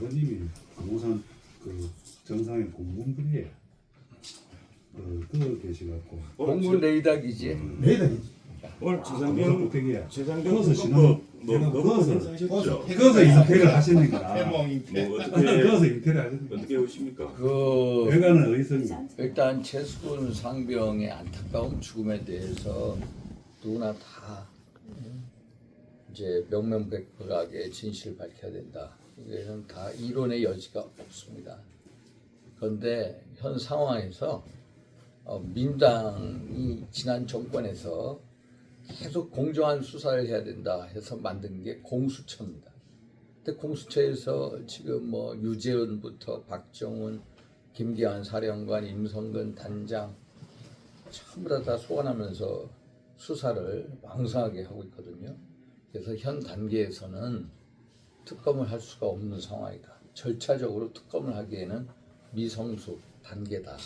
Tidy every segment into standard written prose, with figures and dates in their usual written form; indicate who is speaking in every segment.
Speaker 1: 아버님이 부동산 그 정상인 공무원분이에요. 그거 계시갖고
Speaker 2: 공무 레이닥이지.
Speaker 3: 매달이지.
Speaker 4: 오늘
Speaker 1: 최상병
Speaker 4: 최상병
Speaker 1: 그것을
Speaker 4: 선거법
Speaker 1: 지난
Speaker 4: 거부권
Speaker 1: 그것을
Speaker 4: 행사하셨죠?
Speaker 1: 그것을 인테리어를 하시니까
Speaker 3: 해몽인데.
Speaker 4: 뭐
Speaker 1: 그것을 인테리어 하시니까
Speaker 4: 어떻게 오십니까?
Speaker 2: 그
Speaker 1: 여가는 의성이
Speaker 2: 일단 최수근 상병의 안타까운 죽음에 대해서 누구나 다 이제 명명백백하게 진실을 밝혀야 된다. 이거는 다 이론의 여지가 없습니다. 그런데 현 상황에서 민당이 지난 정권에서 계속 공정한 수사를 해야 된다 해서 만든 게 공수처입니다. 근데 공수처에서 지금 뭐 유재훈부터 박정훈, 김기환 사령관, 임성근 단장 전부 다 소환하면서 수사를 왕성하게 하고 있거든요. 그래서 현 단계에서는 특검을 할 수가 없는 상황이다. 절차적으로 특검을 하기에는 미성숙 단계다.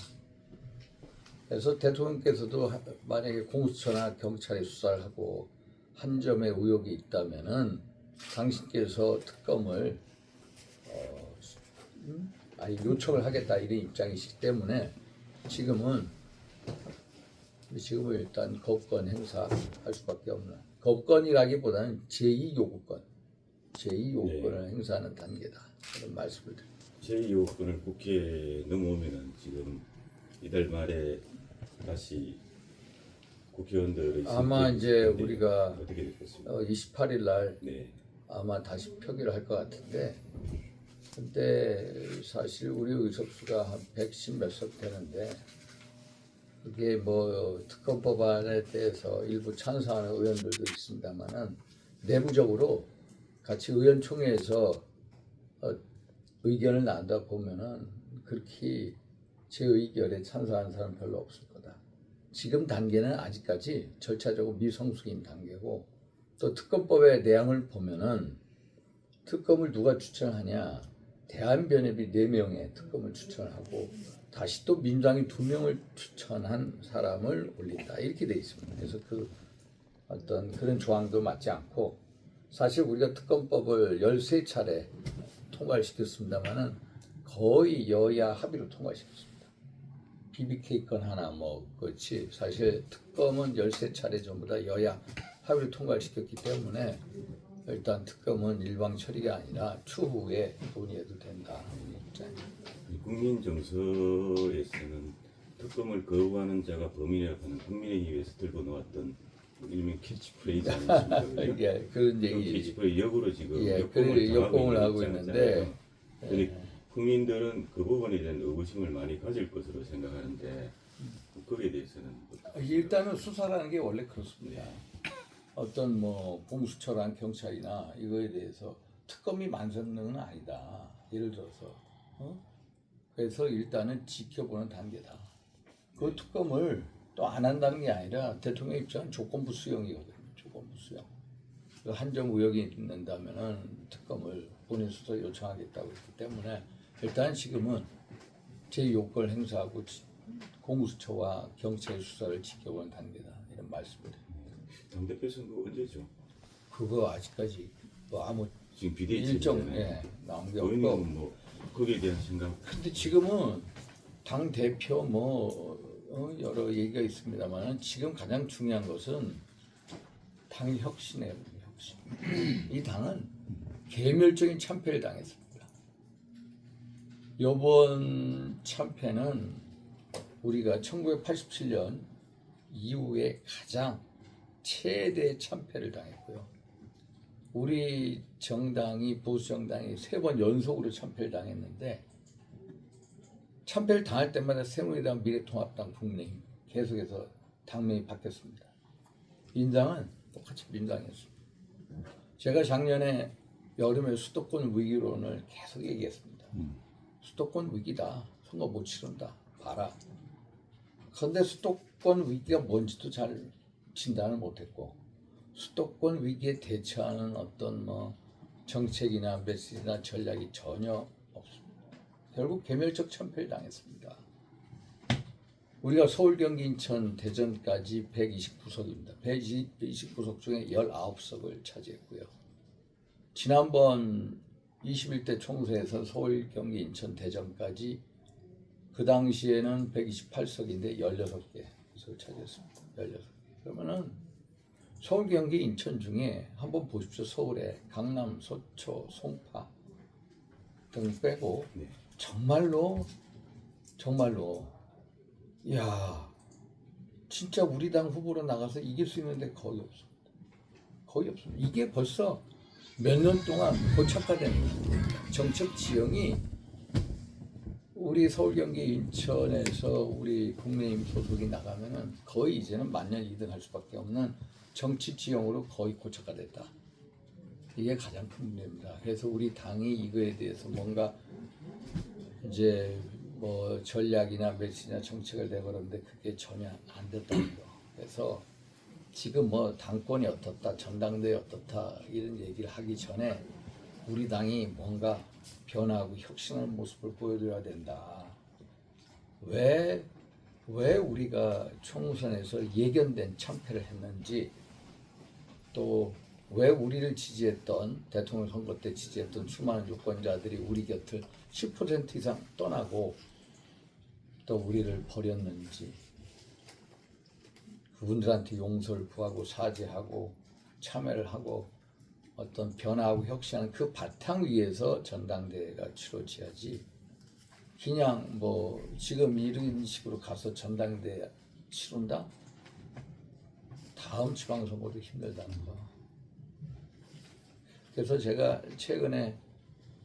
Speaker 2: 그래서 대통령께서도 만약에 공수처나 경찰이 수사를 하고 한 점의 의혹이 있다면은 당신께서 특검을 요청을 하겠다 이런 입장이시기 때문에 지금은 일단 거부권 행사할 수밖에 없는, 거부권이라기보다는 제2요구권, 제2요구권을 행사하는 단계다 이런 말씀을 드립니다.
Speaker 4: 제2요구권을 국회에 넘어오면은 지금 이달 말에 다시 국회의원들의
Speaker 2: 아마
Speaker 4: 선택이
Speaker 2: 이제
Speaker 4: 있을 텐데
Speaker 2: 우리가
Speaker 4: 어떻게 됐겠습니까?
Speaker 2: 28일 날
Speaker 4: 네.
Speaker 2: 아마 다시 표기를 할 것 같은데, 근데 사실 우리 의석수가 한 110 몇 석 되는데 그게 뭐 특검 법안에 대해서 일부 찬성하는 의원들도 있습니다만은 내부적으로 같이 의원총회에서 의견을 나눈다 보면은 그렇게 제 의견에 찬성하는 사람 별로 없을 거다. 지금 단계는 아직까지 절차적으로 미성숙인 단계고, 또 특검법의 내용을 보면은 특검을 누가 추천하냐, 대한변협이 4명의 특검을 추천하고 다시 또 민주당이 2명을 추천한 사람을 올린다 이렇게 돼 있습니다. 그래서 그 어떤 그런 조항도 맞지 않고, 사실 우리가 특검법을 13차례 통과를 시켰습니다만은 거의 여야 합의로 통과시켰습니다. BBK 건 하나 뭐 그렇지, 사실 특검은 13차례 전부 다 여야 합의로 통과를 시켰기 때문에 일단 특검은 일방 처리가 아니라 추후에 논의해도 된다.
Speaker 4: 국민 정서에서는 특검을 거부하는 자가 범인이라고 하는 국민의힘에서 들고 나왔던 일명 캐치프레이즈 아니겠습니까?
Speaker 2: 예, 그런
Speaker 4: 그
Speaker 2: 얘기.
Speaker 4: 캐치프레이즈 역으로 지금
Speaker 2: 예,
Speaker 4: 역공을
Speaker 2: 역공을 하고
Speaker 4: 있잖아요.
Speaker 2: 있는데,
Speaker 4: 근데 국민들은 그 부분에 대한 의구심을 많이 가질 것으로 생각하는데 거기에 대해서는
Speaker 2: 일단은 수사라는 게 원래 그렇습니다. 어떤 뭐 공수처란 경찰이나 이거에 대해서 특검이 만성능은 아니다. 예를 들어서 그래서 일단은 지켜보는 단계다. 그 특검을 또 안 한다는 게 아니라 대통령 입장은 조건부 수용이거든요. 조건부 수용. 그 한 점 의혹이 있는다면은 특검을 본인 스스로 요청하겠다고 했기 때문에 일단 지금은 제 요건을 행사하고 공수처와 경찰 수사를 지켜보는 단계다 이런 말씀을 드립니다.
Speaker 4: 당대표 선거 언제죠?
Speaker 2: 그거 아직까지 뭐 아무
Speaker 4: 지금 비대위
Speaker 2: 일정
Speaker 4: 체제잖아요.
Speaker 2: 나온 게 없고,
Speaker 4: 의원님은 뭐 거기에 대한 생각.
Speaker 2: 근데 지금은 당 대표 뭐 여러 얘기가 있습니다만 지금 가장 중요한 것은 당의 혁신이에요. 혁신. 이 당은 개멸적인 참패를 당했습니다. 이번 참패는 우리가 1987년 이후에 가장 최대 참패를 당했고요. 우리 정당이 보수 정당이 3번 연속으로 참패를 당했는데, 참패를 당할 때마다 새누리당, 미래통합당, 국민의힘 계속해서 당명이 바뀌었습니다. 민당은 똑같이 민당이었습니다. 제가 작년에 여름에 수도권 위기론을 계속 얘기했습니다. 수도권 위기다. 선거 못 치른다. 봐라. 그런데 수도권 위기가 뭔지도 잘 진단을 못했고, 수도권 위기에 대처하는 어떤 뭐 정책이나 메시지나 전략이 전혀 없습니다. 결국 개멸적 참패를 당했습니다. 우리가 서울, 경기, 인천, 대전까지 129석입니다. 129석 중에 19석을 차지했고요. 지난번 21대 총선에서 서울, 경기, 인천, 대전까지 그 당시에는 128석인데 16개석을 차지했습니다. 16개. 그러면은 서울, 경기, 인천 중에 한번 보십시오. 서울에 강남, 서초, 송파 등 빼고
Speaker 4: 네.
Speaker 2: 정말로 야 진짜 우리 당 후보로 나가서 이길 수 있는데 거의 없습니다. 거의 없습니다. 이게 벌써 몇 년 동안 고착화된 정책 지형이 우리 서울, 경기, 인천에서 우리 국민의힘 소속이 나가면은 거의 이제는 만년 2등 할 수밖에 없는 정치 지형으로 거의 고착화됐다. 이게 가장 큰 문제입니다. 그래서 우리 당이 이거에 대해서 뭔가 이제 뭐 전략이나 메시지나 정책을 내걸었는데 그게 전혀 안 됐다는 거. 그래서 지금 뭐 당권이 어떻다, 전당대회 어떻다 이런 얘기를 하기 전에 우리 당이 뭔가 변화하고 혁신하는 모습을 보여줘야 된다. 왜 우리가 총선에서 예견된 참패를 했는지, 또 왜 우리를 지지했던 대통령 선거 때 지지했던 수많은 유권자들이 우리 곁을 10% 이상 떠나고 또 우리를 버렸는지, 그분들한테 용서를 구하고 사죄하고 참여를 하고 어떤 변화하고 혁신하는 그 바탕 위에서 전당대회가 치러져야지, 그냥 뭐 지금 이런 식으로 가서 전당대회 치른다? 다음 지방선거도 힘들다는 거. 그래서 제가 최근에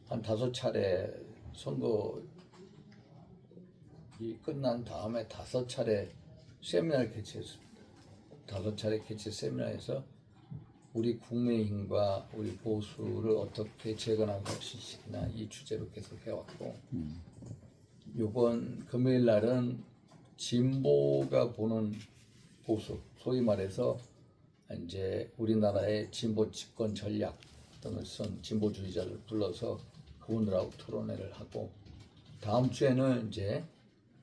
Speaker 2: 한 5차례 선거 이 끝난 다음에 5차례 세미나를 개최했습니다. 5차례 개최 세미나에서 우리 국민의힘과 우리 보수를 어떻게 재건하고 혁신시키나 이 주제로 계속 해왔고, 이번 금요일 날은 진보가 보는 보수, 소위 말해서 이제 우리나라의 진보 집권 전략 등을 쓴 진보주의자를 불러서 그분들하고 토론회를 하고, 다음 주에는 이제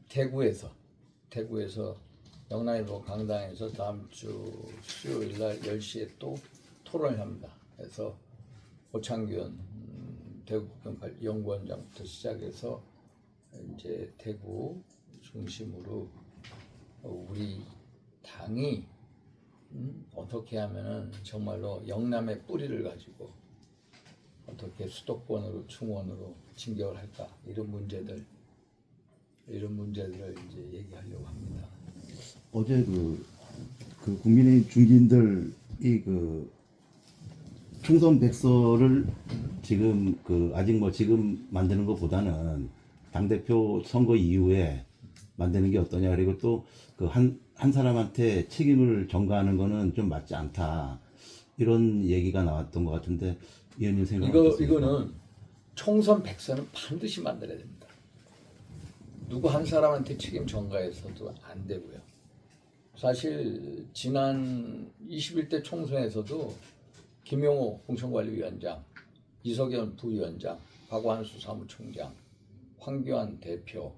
Speaker 2: 대구에서 영남일보 강당에서 다음 주 수요일 날 10시에 또 토론을 합니다. 그래서 오창균 대구 연구원장부터 시작해서 이제 대구 중심으로 우리 당이 어떻게 하면은 정말로 영남의 뿌리를 가지고 어떻게 수도권으로 충원으로 진격을 할까, 이런 문제들을 이제 얘기하려고 합니다.
Speaker 3: 어제 그 국민의 중진들이 그 총선 백서를 지금 아직 뭐 지금 만드는 것보다는 당대표 선거 이후에 만드는 게 어떠냐, 그리고 또 한 사람한테 책임을 전가하는 거는 좀 맞지 않다, 이런 얘기가 나왔던 것 같은데, 의원님 생각 어떻습니까?
Speaker 2: 이거는 총선 백서는 반드시 만들어야 됩니다. 누구 한 사람한테 책임 전가해서도 안 되고요. 사실 지난 21대 총선에서도 김용호 공천관리위원장, 이석연 부위원장, 박완수 사무총장, 황교안 대표,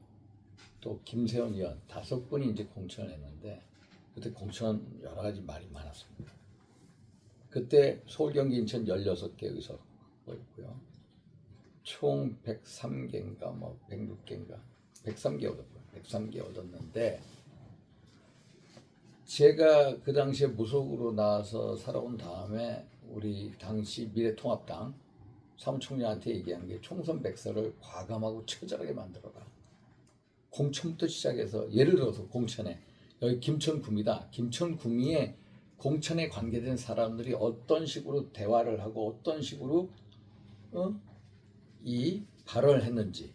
Speaker 2: 또 김세현 의원 5분이 이제 공천을 했는데, 그때 공천 여러 가지 말이 많았습니다. 그때 서울, 경기, 인천 16개 의석이었고요. 총 103개인가 뭐 106개인가 103개 얻었고요. 103개 얻었는데, 제가 그 당시에 무속으로 나와서 살아온 다음에 우리 당시 미래통합당 사무총장한테 얘기한 게, 총선 백서를 과감하고 처절하게 만들어라. 공천부터 시작해서, 예를 들어서 공천에 여기 김천구미다. 김천구미에 공천에 관계된 사람들이 어떤 식으로 대화를 하고 어떤 식으로 이 발언을 했는지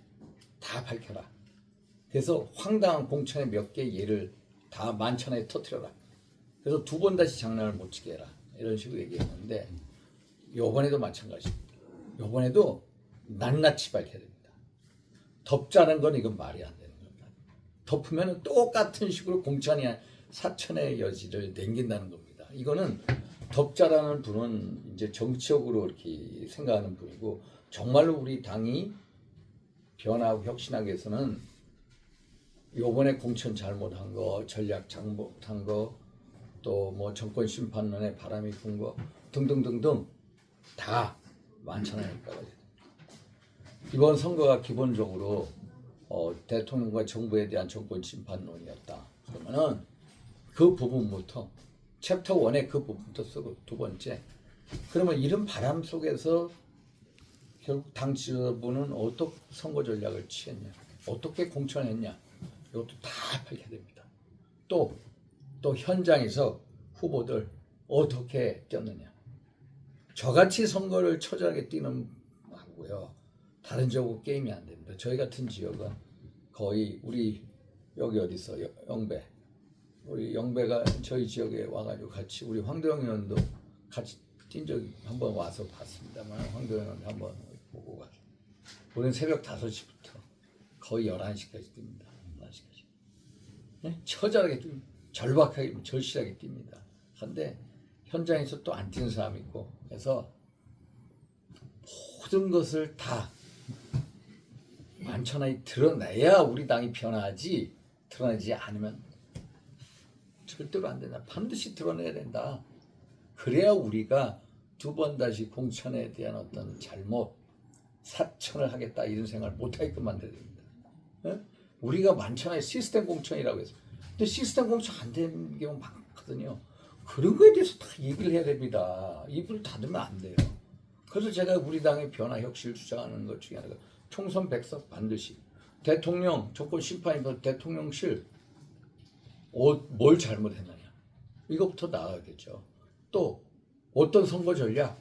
Speaker 2: 다 밝혀라. 그래서 황당한 공천의 몇 개 예를 다 만천하에 터뜨려라. 그래서 2번 다시 장난을 못 치게 해라. 이런 식으로 얘기했는데, 요번에도 마찬가지입니다. 요번에도 낱낱이 밝혀야 됩니다. 덮자는 건 이건 말이 안 되는 겁니다. 덮으면 똑같은 식으로 공천이 사천의 여지를 남긴다는 겁니다. 이거는 덮자라는 분은 이제 정치적으로 이렇게 생각하는 분이고, 정말로 우리 당이 변화하고 혁신하기 위해서는 요번에 공천 잘못한 거, 전략 잘못한 거, 또 뭐 정권 심판론에 바람이 분 거 등등등등 다 만천하에 깔아야 됩니다. 이번 선거가 기본적으로 대통령과 정부에 대한 정권 심판론이었다. 그러면은 그 부분부터 챕터 1의 그 부분부터 쓰고 두 번째 그러면 이런 바람 속에서 결국 당 지도부는 어떻게 선거 전략을 취했냐, 어떻게 공천했냐, 이것도 다 밝혀야 됩니다. 또 현장에서 후보들 어떻게 뛰었느냐. 저같이 선거를 처절하게 뛰는 하고요. 다른 지역하고 게임이 안 됩니다. 저희 같은 지역은 거의 우리 여기 어디 있어? 영배. 우리 영배가 저희 지역에 와가지고 같이 우리 황도영 의원도 같이 뛴 적이 한번 와서 봤습니다만 황도영 의원 한번 보고 가서 우리는 새벽 5시부터 거의 11시까지 뜁니다. 11시까지. 네? 처절하게 뜁니다. 절박하게 절실하게 뜁니다. 그런데 현장에서 또 안 뛰는 사람이 있고 그래서 모든 것을 다 만천하에 드러내야 우리 당이 변화하지 드러내지 않으면 절대로 안 된다. 반드시 드러내야 된다. 그래야 우리가 두 번 다시 공천에 대한 어떤 잘못 사천을 하겠다 이런 생각을 못하게끔 만들어야 됩니다. 네? 우리가 만천하에 시스템 공천이라고 해서 근데 시스템 공천 안 되는 경우 많거든요. 그런 거에 대해서 다 얘기를 해야 됩니다. 입을 닫으면 안 돼요. 그래서 제가 우리 당의 변화 혁신을 주장하는 것 중에 하나가 총선 100석 반드시 대통령 정권 심판이면 대통령실 뭘 잘못했느냐 이것부터 나가겠죠. 또 어떤 선거 전략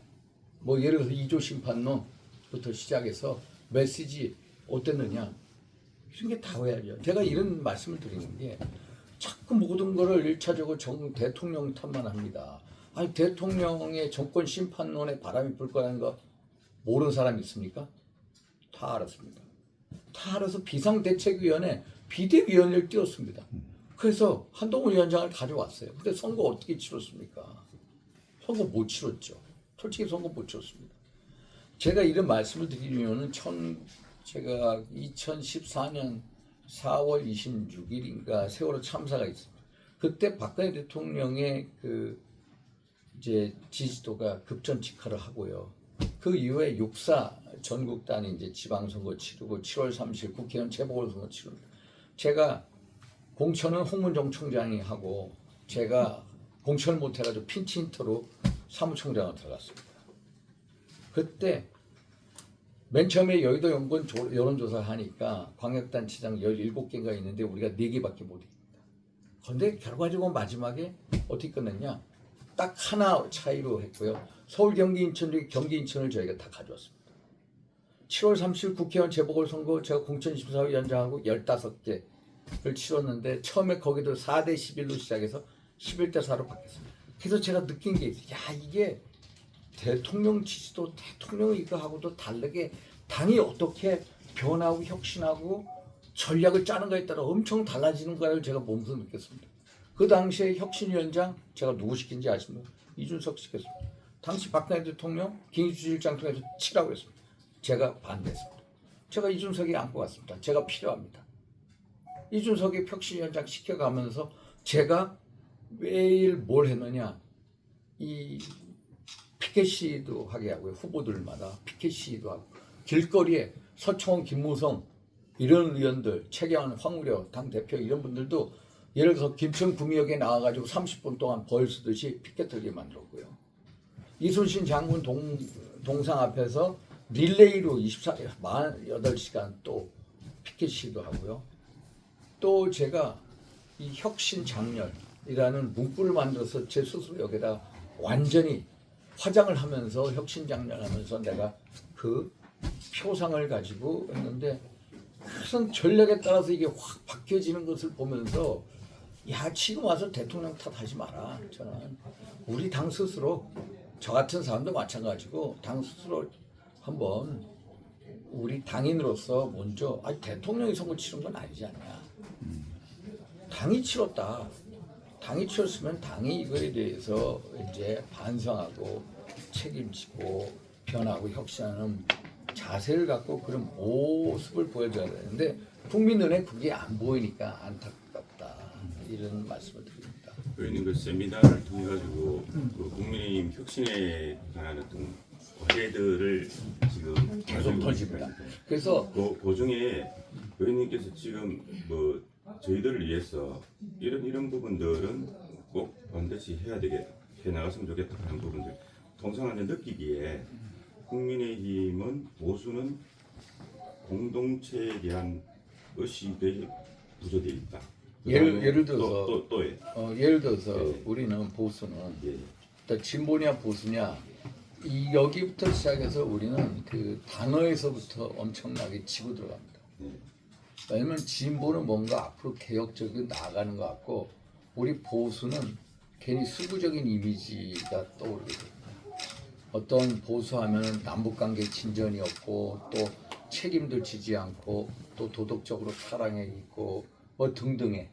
Speaker 2: 뭐 예를 들어서 2조 심판론부터 시작해서 메시지 어땠느냐 이런 게 다 해야죠. 제가 이런 말씀을 드리는 게 자꾸 모든 거를 1차적으로 대통령 탓만 합니다. 아니 대통령의 정권 심판론에 바람이 불 거라는 거 모르는 사람이 있습니까? 다 알았습니다. 다 알아서 비상대책위원회 비대위원회를 띄웠습니다. 그래서 한동훈 위원장을 가져왔어요. 근데 선거 어떻게 치렀습니까? 선거 못 치렀죠. 솔직히 선거 못 치렀습니다. 제가 이런 말씀을 드리려면 제가 2014년 4월 26일인가 세월호 참사가 있습니다. 그때 박근혜 대통령의 이제 지지도가 급전직하를 하고요. 그 이후에 6.4 전국단이 이제 지방선거 치르고 7월 30일 국회의원 재보궐선거 치릅니다. 제가 공천은 홍문종 총장이 하고 제가 공천을 못해가지고 핀치히터로 사무총장으로 들어갔습니다. 그때 맨 처음에 여의도 연구원 여론조사를 하니까 광역단체장 17개가 있는데 우리가 4개밖에 못 이깁니다. 그런데 결과적으로 마지막에 어떻게 끝냈냐? 딱 하나 차이로 했고요. 서울, 경기, 인천을 저희가 다 가져왔습니다. 7월 30일 국회의원 재보궐선거 제가 공천심사위원장하고 15개를 치렀는데 처음에 거기도 4대 11로 시작해서 11대 4로 바뀌었습니다. 그래서 제가 느낀 게 있어요. 야 이게 대통령 지지도 대통령 이거하고도 다르게 당이 어떻게 변하고 혁신하고 전략을 짜는 거에 따라 엄청 달라지는 거를 제가 몸소 느꼈습니다. 그 당시에 혁신위원장 제가 누구 시킨지 아십니까? 이준석 시켰습니다. 당시 박근혜 대통령 김기주실장 통해서 치라고 했습니다. 제가 반대했습니다. 제가 이준석이 안고 갔습니다. 제가 필요합니다. 이준석이 혁신위원장 시켜가면서 제가 매일 뭘 했느냐 이 피켓 시위도 하게 하고요. 후보들마다 피켓 시위도 하고 길거리에 서청원, 김무성 이런 의원들, 최경환, 황우려 당대표 이런 분들도 예를 들어서 김천 구미역에 나와가지고 30분 동안 벌 쓰듯이 피켓 들게 만들었고요. 이순신 장군 동상 앞에서 릴레이로 48시간 또 피켓 시위도 하고요. 또 제가 이 혁신 장렬이라는 문구를 만들어서 제 스스로 여기다 완전히 화장을 하면서 혁신 장렬하면서 내가 그 표상을 가지고 했는데 무슨 전략에 따라서 이게 확 바뀌어지는 것을 보면서 야 지금 와서 대통령 탓하지 마라. 저는 우리 당 스스로 저 같은 사람도 마찬가지고 당 스스로 한번 우리 당인으로서 먼저 아니 대통령이 선거 치른 건 아니지 않냐. 당이 치렀다. 당이 치렀으면 당이 이거에 대해서 이제 반성하고 책임지고 변하고 혁신하는 자세를 갖고 그런 모습을 보여줘야 되는데 국민 눈에 그게 안 보이니까 안타깝다 이런 말씀을 드립니다.
Speaker 4: 저희는 그 세미나를 통해 가지고 그 국민의힘 혁신에 관한 어떤 과제들을 지금
Speaker 2: 계속 터집니다. 그래서
Speaker 4: 그 중에 의원님께서 지금 뭐 저희들을 위해서 이런 부분들은 꼭 반드시 해 나갔으면 좋겠다 하는 부분들 통상한테 느끼기에 국민의힘은 보수는 공동체에 대한 의식이 부족되어 있다.
Speaker 2: 예를 들어서
Speaker 4: 또에
Speaker 2: 예를 들어서
Speaker 4: 네.
Speaker 2: 우리는 보수는
Speaker 4: 예.
Speaker 2: 또 진보냐 보수냐 여기부터 시작해서 우리는 그 단어에서부터 엄청나게 치고 들어갑니다.
Speaker 4: 네.
Speaker 2: 왜냐면 진보는 뭔가 앞으로 개혁적으로 나아가는 것 같고 우리 보수는 괜히 수구적인 이미지가 떠오르게 됩니다. 어떤 보수하면 남북관계 진전이 없고 또 책임도 지지 않고 또 도덕적으로 타락해 있고 뭐 등등해.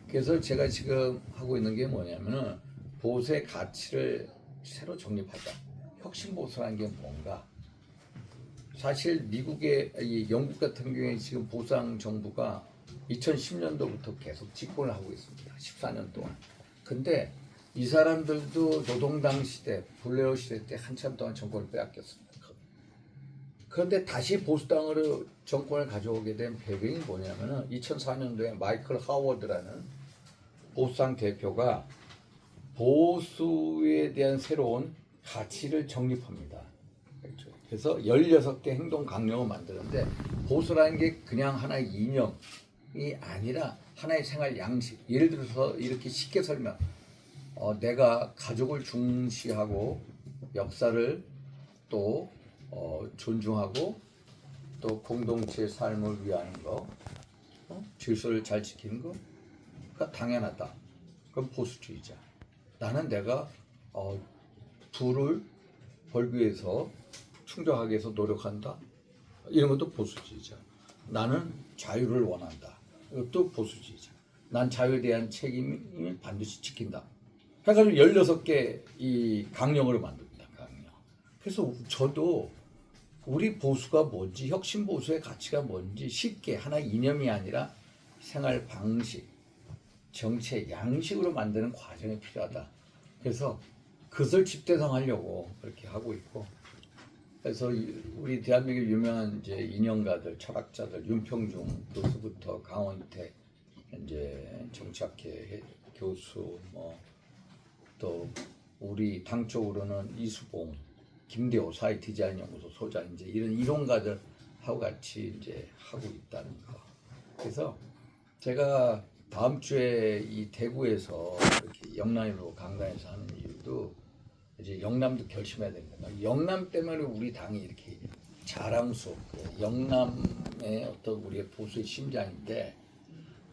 Speaker 2: 그래서 제가 지금 하고 있는 게 뭐냐면은 보수의 가치를 새로 정립하자. 혁신 보수라는 게 뭔가? 사실 미국의 이 영국 같은 경우에 지금 보수당 정부가 2010년도부터 계속 집권을 하고 있습니다. 14년 동안. 근데 이 사람들도 노동당 시대, 블레어 시대 때 한참 동안 정권을 빼앗겼습니다. 그런데 다시 보수당으로 정권을 가져오게 된 배경이 뭐냐면은 2004년도에 마이클 하워드라는 보수당 대표가 보수에 대한 새로운 가치를 정립합니다. 그렇죠. 그래서 16개 행동 강령을 만드는데 보수라는 게 그냥 하나의 이념이 아니라 하나의 생활 양식. 예를 들어서 이렇게 쉽게 설명. 내가 가족을 중시하고 역사를 또 존중하고 또 공동체의 삶을 위하는 거, 질서를 잘 지키는 거가 당연하다. 그럼 보수주의자. 나는 내가 부를 벌기 위해서 충족하기 위해서 노력한다. 이런 것도 보수주의자. 나는 자유를 원한다. 이것도 보수주의자. 난 자유에 대한 책임을 반드시 지킨다. 해가지고 16개 이 강령으로 만듭니다. 강령. 그래서 저도 우리 보수가 뭔지, 혁신 보수의 가치가 뭔지 쉽게 하나의 이념이 아니라 생활 방식, 정책, 양식으로 만드는 과정이 필요하다. 그래서 그것을 집대성하려고 그렇게 하고 있고, 그래서 우리 대한민국 유명한 이제 인연가들, 철학자들, 윤평중 교수부터 강원택 이제 정치학회 교수, 또 우리 당 쪽으로는 이수봉, 김대호 사회 디자인 연구소 소장 이제 이런 이론가들하고 같이 이제 하고 있다는 거. 그래서 제가 다음 주에 이 대구에서 이렇게 영남으로 강단에서 하는 이유도 이제 영남도 결심해야 됩니다. 영남 때문에 우리 당이 이렇게 자랑스럽고 영남의 어떤 우리의 보수의 심장인데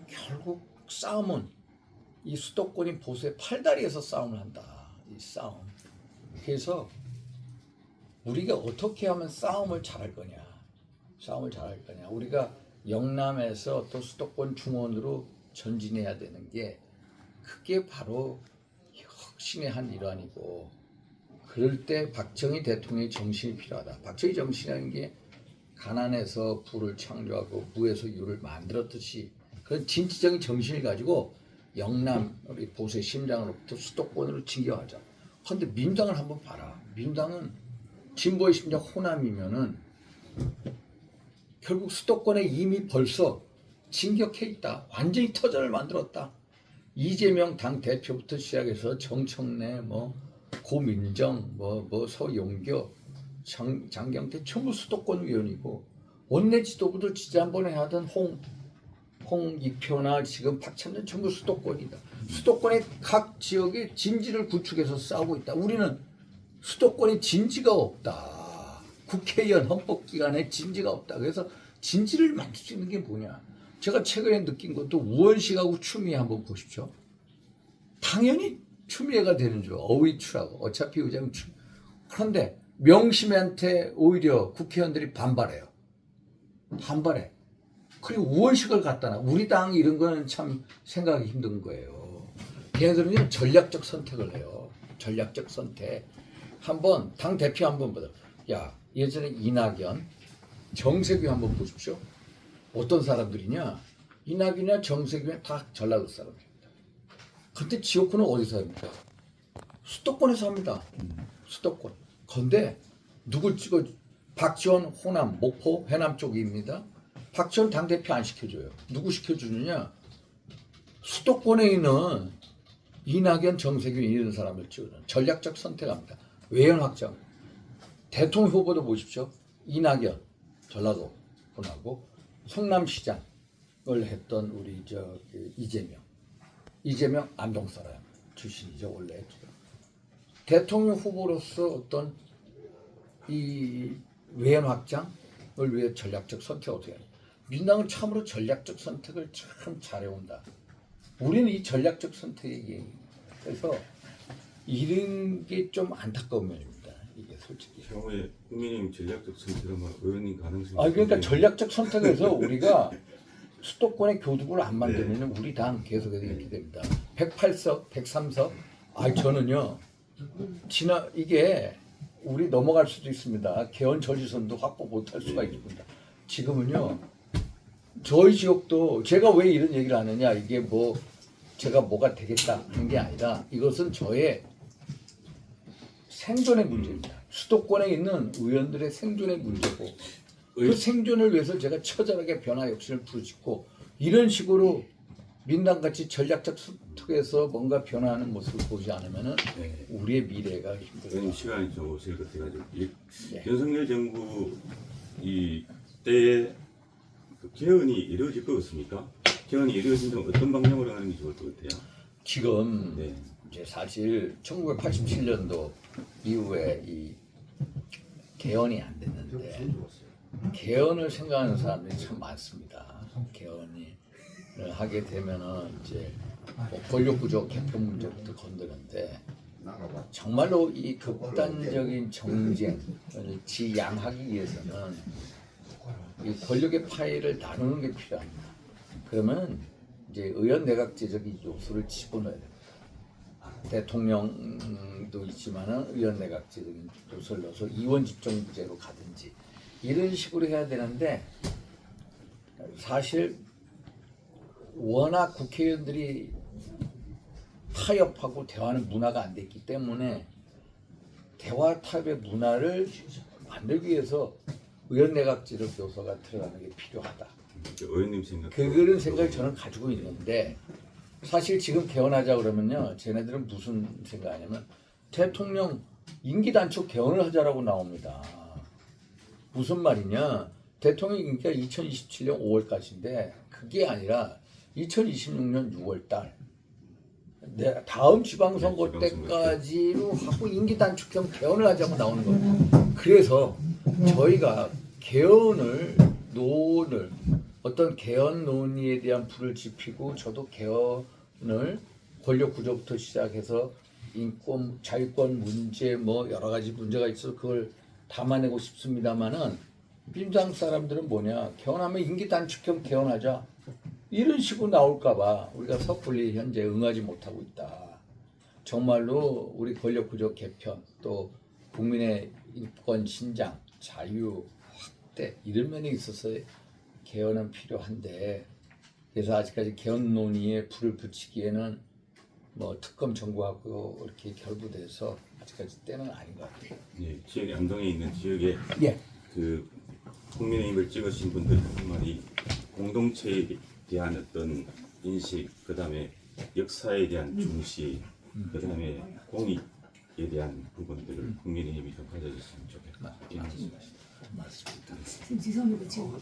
Speaker 2: 결국 싸움은 이 수도권이 보수의 팔다리에서 싸움을 한다. 이 싸움. 그래서 우리가 어떻게 하면 싸움을 잘할 거냐. 싸움을 잘할 거냐. 우리가 영남에서 또 수도권 중원으로 전진해야 되는 게 그게 바로 혁신의 한 일환이고 그럴 때 박정희 대통령의 정신이 필요하다. 박정희 정신이라는 게 가난에서 부를 창조하고 무에서 유를 만들었듯이 그런 진취적인 정신을 가지고 영남 우리 보수의 심장으로부터 수도권으로 진격하자. 그런데 민주당을 한번 봐라. 민주당은 진보의 심장 호남이면은 결국 수도권에 이미 벌써 진격해 있다. 완전히 터전을 만들었다. 이재명 당 대표부터 시작해서 정청래, 고민정, 서용교, 장경태 전부 수도권 위원이고 원내 지도부들 지난번에 하던 홍익표나 지금 박찬전 전부 수도권이다. 수도권의 각 지역의 진지를 구축해서 싸우고 있다. 우리는 수도권에 진지가 없다. 국회의원 헌법기관에 진지가 없다. 그래서 진지를 만들 수 있는 게 뭐냐. 제가 최근에 느낀 것도 우원식하고 추미애 한번 보십시오. 당연히 추미애가 되는 줄 어휘추라고. 어차피 의장 추. 그런데 명심한테 오히려 국회의원들이 반발해요. 반발해. 그리고 우원식을 갖다 놔. 우리 당 이런 거는 참 생각하기 힘든 거예요. 걔네들은 전략적 선택을 해요. 전략적 선택. 한번 당 대표 한번 보자. 야, 예전에 이낙연, 정세균 한번 보십시오. 어떤 사람들이냐? 이낙연이나 정세균이 다 전라도 사람들입니다. 근데 지역구는 어디서 합니까? 수도권에서 합니다. 수도권. 근데 누굴 찍어? 박지원 호남, 목포, 해남 쪽입니다. 박지원 당대표 안 시켜줘요. 누구 시켜주느냐? 수도권에 있는 이낙연, 정세균 이런 사람을 찍어요. 전략적 선택합니다. 외연 확장. 대통령 후보도 보십시오. 이낙연, 전라도 분하고 성남시장을 했던 우리 이재명 안동 사람 출신이죠 원래. 대통령 후보로서 어떤 이 외연 확장을 위해 전략적 선택을 어떻게 하냐. 민당은 참으로 전략적 선택을 참 잘해온다. 우리는 이 전략적 선택이 그래서 이런 게 좀 안타까운 면입니다. 이게 솔직히.
Speaker 4: 향후에 국민의힘 전략적 선택하면 의원님 가능성이
Speaker 2: 그러니까
Speaker 4: 굉장히-
Speaker 2: 전략적 선택에서 우리가 수도권의 교두부를 안 만들면 우리 당 계속해서 이렇게 됩니다. 108석, 103석. 저는요. 이게 우리 넘어갈 수도 있습니다. 개헌 저지선도 확보 못할 수가 있습니다. 지금은요. 저희 지역도 제가 왜 이런 얘기를 하느냐. 이게 뭐 제가 뭐가 되겠다 하는 게 아니라 이것은 저의 생존의 문제입니다. 수도권에 있는 의원들의 생존의 문제고 그 생존을 위해서 제가 처절하게 변화 혁신을 부르짖고 이런 식으로 민당같이 전략적 선택에서 뭔가 변화하는 모습을 보지 않으면
Speaker 4: 네.
Speaker 2: 우리의 미래가
Speaker 4: 의원님
Speaker 2: 힘들다.
Speaker 4: 시간이 좀 없을 것 같아가지고
Speaker 2: 네.
Speaker 4: 윤석열 정부 이 때에 그 개헌이 이루어질 것 같습니까? 개헌이 이루어진다면 어떤 방향으로 가는 게 좋을 것 같아요?
Speaker 2: 지금
Speaker 4: 네.
Speaker 2: 이제 사실 1987년도 이후에 이 개헌이 안 됐는데 개헌을 생각하는 사람들이 참 많습니다. 개헌을 하게 되면은 이제 뭐 권력구조 개편 문제부터 건드는데 정말로 이 극단적인 정쟁을 지양하기 위해서는 이 권력의 파일을 나누는 게 필요합니다. 그러면 이제 의원 내각제적인 요소를 집어넣어야 됩니다. 대통령도 있지만은 의원 내각제적인 요소를 넣어서 이원 집정제로 가든지 이런 식으로 해야 되는데 사실 워낙 국회의원들이 타협하고 대화하는 문화가 안 됐기 때문에 대화 타협의 문화를 만들기 위해서 의원 내각제적 요소가 들어가는 게 필요하다.
Speaker 4: 의원님 생각.
Speaker 2: 그런 생각을 저는 가지고 있는데 사실 지금 개헌하자 그러면요. 쟤네들은 무슨 생각하냐면 대통령 임기 단축 개헌을 하자라고 나옵니다. 무슨 말이냐. 대통령 임기가 2027년 5월까지인데 그게 아니라 2026년 6월달 다음 지방선거
Speaker 4: 네, 지방선거
Speaker 2: 때까지로 하고 임기 단축형 개헌을 하자고 나오는 거예요. 그래서 저희가 개헌을 논을 어떤 개헌 논의에 대한 불을 지피고 저도 개헌을 권력 구조부터 시작해서 인권, 자유권 문제 뭐 여러 가지 문제가 있어서 그걸 담아내고 싶습니다만은 민주당 사람들은 뭐냐 개헌하면 임기 단축형 개헌하자 이런 식으로 나올까봐 우리가 섣불리 현재 응하지 못하고 있다. 정말로 우리 권력 구조 개편 또 국민의 인권 신장, 자유 확대 이런 면에 있어서 개헌은 필요한데 그래서 아직까지 개헌 논의에 불을 붙이기에는 뭐 특검 정부하고 이렇게 결부돼서 아직까지 때는 아닌 것 같아요.
Speaker 4: 예, 지역 안동에 있는 지역에
Speaker 2: 예.
Speaker 4: 그 국민의힘을 찍으신 분들 말이 공동체에 대한 어떤 인식, 그다음에 역사에 대한 중시, 그다음에 공익에 대한 부분들을 국민의힘이 좀 가져줬으면 좋겠다.
Speaker 2: 맞습니다.
Speaker 5: 죄송합니다. 지금